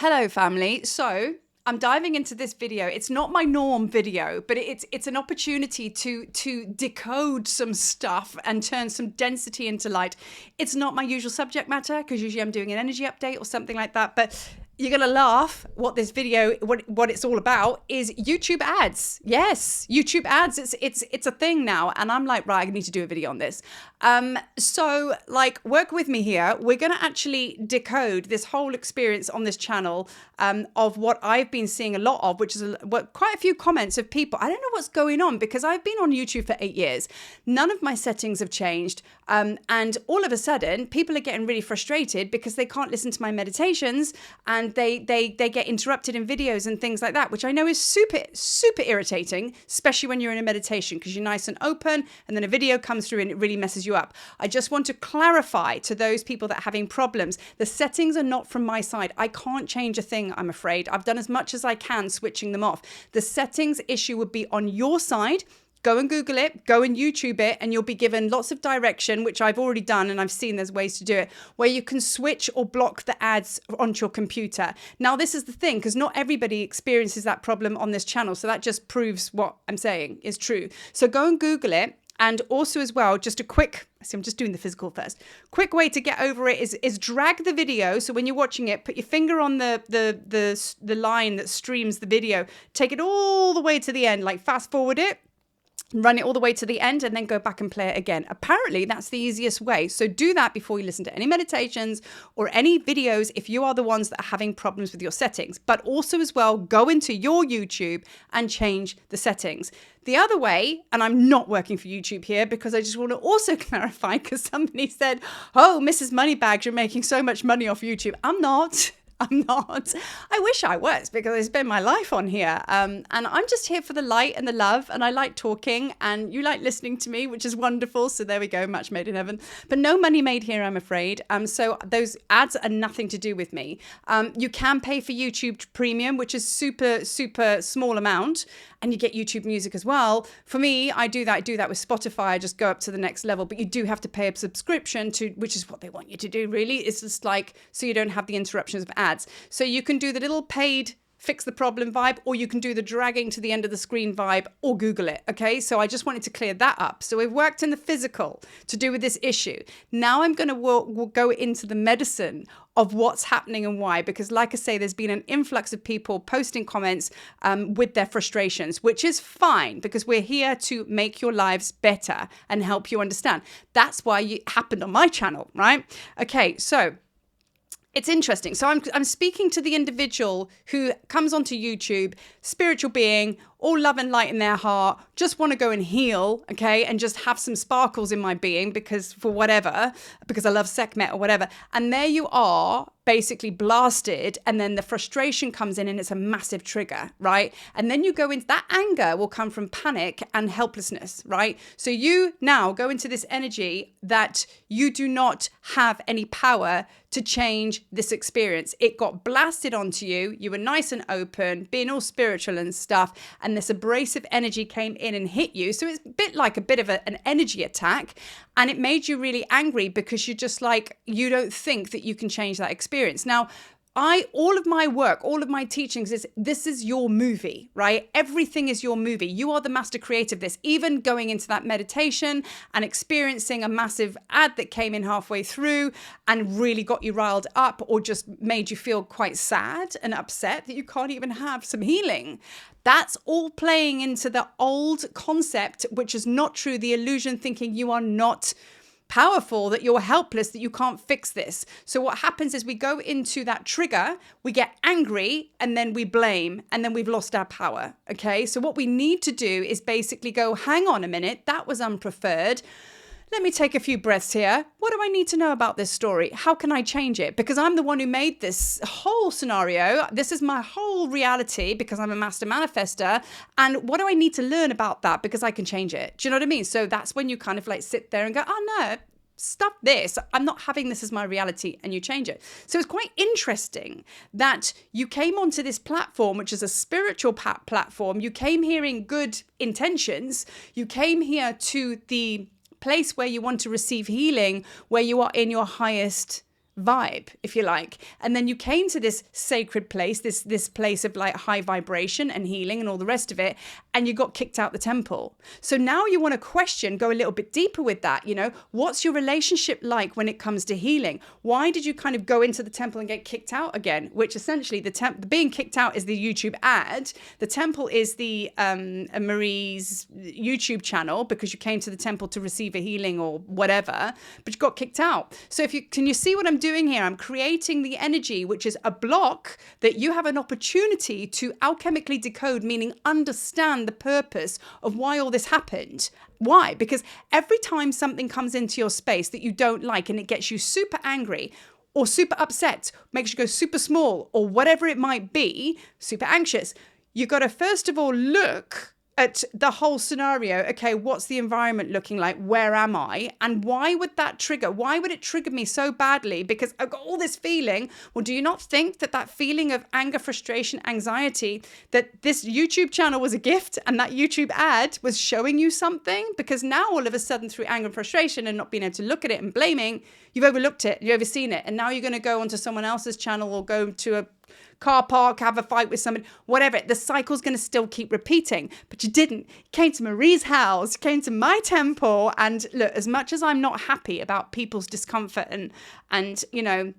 Hello, family. So I'm diving into this video. It's not my norm video, but it's an opportunity to decode some stuff and turn some density into light. It's not my usual subject matter because usually I'm doing an energy update or something like that, but you're going to laugh what this video, what it's all about is YouTube ads. Yes, YouTube ads. It's a thing now. And I'm like, right, I need to do a video on this. So like work with me here. We're going to actually decode this whole experience on this channel of what I've been seeing a lot of, which is quite a few comments of people. I don't know what's going on because I've been on YouTube for 8 years. None of my settings have changed. And all of a sudden people are getting really frustrated because they can't listen to my meditations and they get interrupted in videos and things like that, which I know is super irritating, especially when you're in a meditation because you're nice and open and then a video comes through and it really messes you up. I just want to clarify to those people that are having problems, the settings are not from my side. I can't change a thing, I'm afraid. I've done as much as I can switching them off. The settings issue would be on your side. Go and Google it, go and YouTube it, and you'll be given lots of direction, which I've already done, and I've seen there's ways to do it, where you can switch or block the ads onto your computer. Now, this is the thing, because not everybody experiences that problem on this channel, so that just proves what I'm saying is true. So go and Google it, and also as well, just a quick, see, I'm just doing the physical first. Quick way to get over it is drag the video. So when you're watching it, put your finger on the line that streams the video, take it all the way to the end, like fast forward it, run it all the way to the end and then go back and play it again. Apparently, that's the easiest way. So do that before you listen to any meditations or any videos if you are the ones that are having problems with your settings. But also as well, go into your YouTube and change the settings. The other way, and I'm not working for YouTube here because I just want to also clarify because somebody said, oh, Mrs. Moneybags, you're making so much money off YouTube. I'm not. I'm not. I wish I was because I spend my life on here. And I'm just here for the light and the love. And I like talking and you like listening to me, which is wonderful. So there we go. Match made in heaven. But no money made here, I'm afraid. So those ads are nothing to do with me. You can pay for YouTube Premium, which is super small amount. And you get YouTube music as well. For me, I do that with Spotify. I just go up to the next level. But you do have to pay a subscription to, which is what they want you to do, really. It's just like, so you don't have the interruptions of ads. So you can do the little paid fix the problem vibe, or you can do the dragging to the end of the screen vibe, or Google it, okay? So I just wanted to clear that up. So we've worked in the physical to do with this issue. Now I'm going to we'll go into the medicine of what's happening and why, because like I say, there's been an influx of people posting comments with their frustrations, which is fine because we're here to make your lives better and help you understand. That's why it happened on my channel, right? Okay, so it's interesting. So I'm speaking to the individual who comes onto YouTube, spiritual being, all love and light in their heart, just want to go and heal, okay, and just have some sparkles in my being because I love Sekhmet or whatever. And there you are, basically blasted, and then the frustration comes in and it's a massive trigger, right? And then you go into that anger will come from panic and helplessness, right? So you now go into this energy that you do not have any power to change this experience. It got blasted onto you. You were nice and open, being all spiritual and stuff, and this abrasive energy came in and hit you. So it's a bit of an energy attack, and it made you really angry because you're just like, you don't think that you can change that experience. Now, all of my work, all of my teachings this is your movie, right? Everything is your movie. You are the master creator of this. Even going into that meditation and experiencing a massive ad that came in halfway through and really got you riled up or just made you feel quite sad and upset that you can't even have some healing. That's all playing into the old concept, which is not true. The illusion thinking you are not powerful, that you're helpless, that you can't fix this. So what happens is we go into that trigger, we get angry, and then we blame, and then we've lost our power. Okay, so what we need to do is basically go, hang on a minute, that was unpreferred. Let me take a few breaths here. What do I need to know about this story? How can I change it? Because I'm the one who made this whole scenario. This is my whole reality because I'm a master manifester. And what do I need to learn about that? Because I can change it. Do you know what I mean? So that's when you kind of like sit there and go, oh no, stop this. I'm not having this as my reality, and you change it. So it's quite interesting that you came onto this platform, which is a spiritual platform. You came here in good intentions. You came here to the place where you want to receive healing, where you are in your highest vibe, if you like. And then you came to this sacred place, this place of like high vibration and healing and all the rest of it, and you got kicked out the temple. So now you want to question, go a little bit deeper with that, you know, what's your relationship like when it comes to healing? Why did you kind of go into the temple and get kicked out again? Which essentially the being kicked out is the YouTube ad. The temple is the Marie's YouTube channel, because you came to the temple to receive a healing or whatever, but you got kicked out. So can you see what I'm doing here? I'm creating the energy, which is a block that you have an opportunity to alchemically decode, meaning understand the purpose of why all this happened. Why? Because every time something comes into your space that you don't like and it gets you super angry or super upset, makes you go super small or whatever it might be, super anxious, you got to first of all look at the whole scenario. Okay, what's the environment looking like? Where am I? And why would that trigger? Why would it trigger me so badly? Because I've got all this feeling. Well, do you not think that feeling of anger, frustration, anxiety, that this YouTube channel was a gift and that YouTube ad was showing you something? Because now all of a sudden, through anger and frustration and not being able to look at it and blaming, you've overlooked it, you've overseen it. And now you're going to go onto someone else's channel or go to a car park, have a fight with somebody, whatever. The cycle's going to still keep repeating. But you didn't. You came to Marie's house, you came to my temple. And look, as much as I'm not happy about people's discomfort and you know,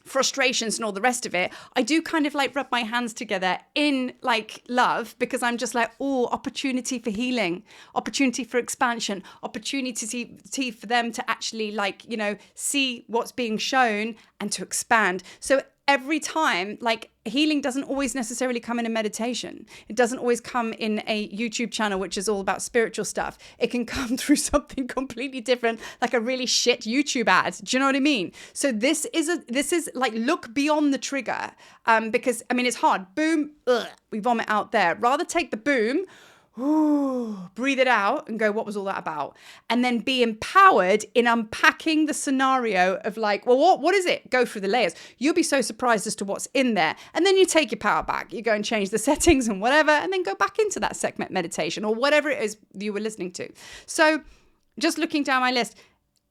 frustrations and all the rest of it, I do kind of like rub my hands together in like love, because I'm just like, oh, opportunity for healing, opportunity for expansion, opportunity for them to actually like, you know, see what's being shown and to expand. So every time, like, healing doesn't always necessarily come in a meditation. It doesn't always come in a YouTube channel, which is all about spiritual stuff. It can come through something completely different, like a really shit YouTube ad. Do you know what I mean? So this is like, look beyond the trigger, because I mean, it's hard. Boom, ugh, we vomit out there. Rather take the boom, ooh, breathe it out and go, what was all that about? And then be empowered in unpacking the scenario of like, well, what is it? Go through the layers. You'll be so surprised as to what's in there. And then you take your power back. You go and change the settings and whatever, and then go back into that Sekhmet meditation or whatever it is you were listening to. So just looking down my list,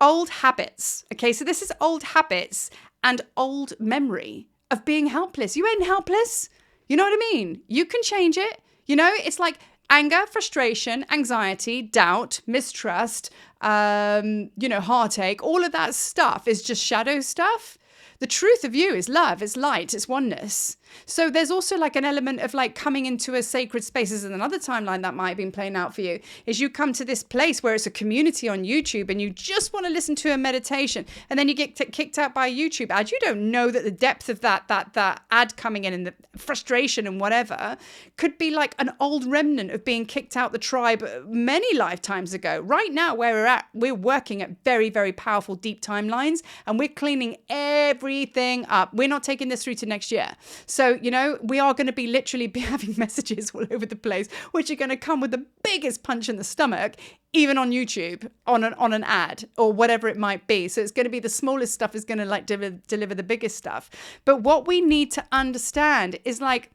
old habits. Okay, so this is old habits and old memory of being helpless. You ain't helpless. You know what I mean? You can change it. You know, it's like anger, frustration, anxiety, doubt, mistrust, you know, heartache, all of that stuff is just shadow stuff. The truth of you is love, it's light, it's oneness. So there's also like an element of like coming into a sacred space. This is another timeline that might have been playing out for you, is you come to this place where it's a community on YouTube and you just want to listen to a meditation, and then you get kicked out by a YouTube ad. You don't know that the depth of that ad coming in and the frustration and whatever could be like an old remnant of being kicked out the tribe many lifetimes ago. Right now where we're at, we're working at very, very powerful deep timelines, and we're cleaning everything up. We're not taking this through to next year. So, you know, we are going to be literally having messages all over the place, which are going to come with the biggest punch in the stomach, even on YouTube, on an ad or whatever it might be. So it's going to be the smallest stuff is going to like deliver the biggest stuff. But what we need to understand is like,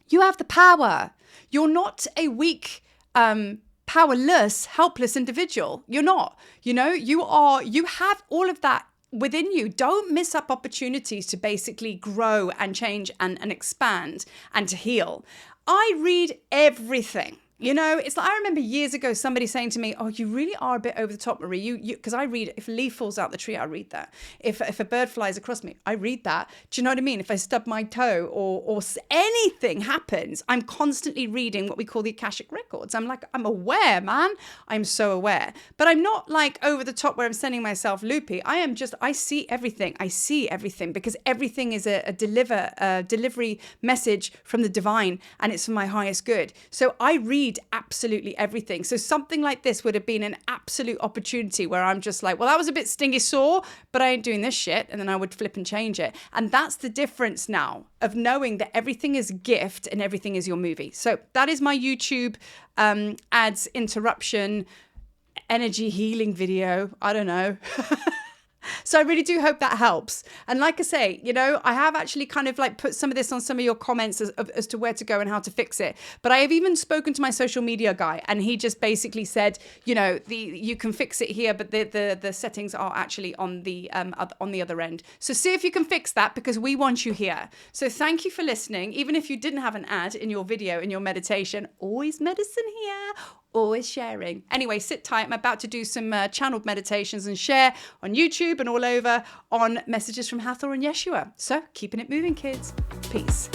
you have the power. You're not a weak, powerless, helpless individual. You're not, you know, you have all of that within you. Don't miss up opportunities to basically grow and change and expand and to heal. I read everything. You know, it's like, I remember years ago somebody saying to me, oh, you really are a bit over the top, Marie. You because I read, if a leaf falls out the tree, I read that. If a bird flies across me, I read that. Do you know what I mean? If I stub my toe or anything happens, I'm constantly reading what we call the Akashic records. I'm like, I'm aware, man. I'm so aware. But I'm not like over the top where I'm sending myself loopy. I see everything. I see everything because everything is a delivery message from the divine, and it's for my highest good. So I read absolutely everything. So something like this would have been an absolute opportunity where I'm just like, well, that was a bit stingy sore, but I ain't doing this shit. And then I would flip and change it. And that's the difference now of knowing that everything is a gift and everything is your movie. So that is my YouTube ads interruption energy healing video. I don't know. So I really do hope that helps. And like I say, you know, I have actually kind of like put some of this on some of your comments as to where to go and how to fix it. But I have even spoken to my social media guy, and he just basically said, you know, you can fix it here, but the settings are actually on the other end. So see if you can fix that, because we want you here. So thank you for listening. Even if you didn't have an ad in your video, in your meditation, always medicine here. Always sharing. Anyway, sit tight. I'm about to do some channeled meditations and share on YouTube and all over on Messages from Hathor and Yeshua. So keeping it moving, kids. Peace.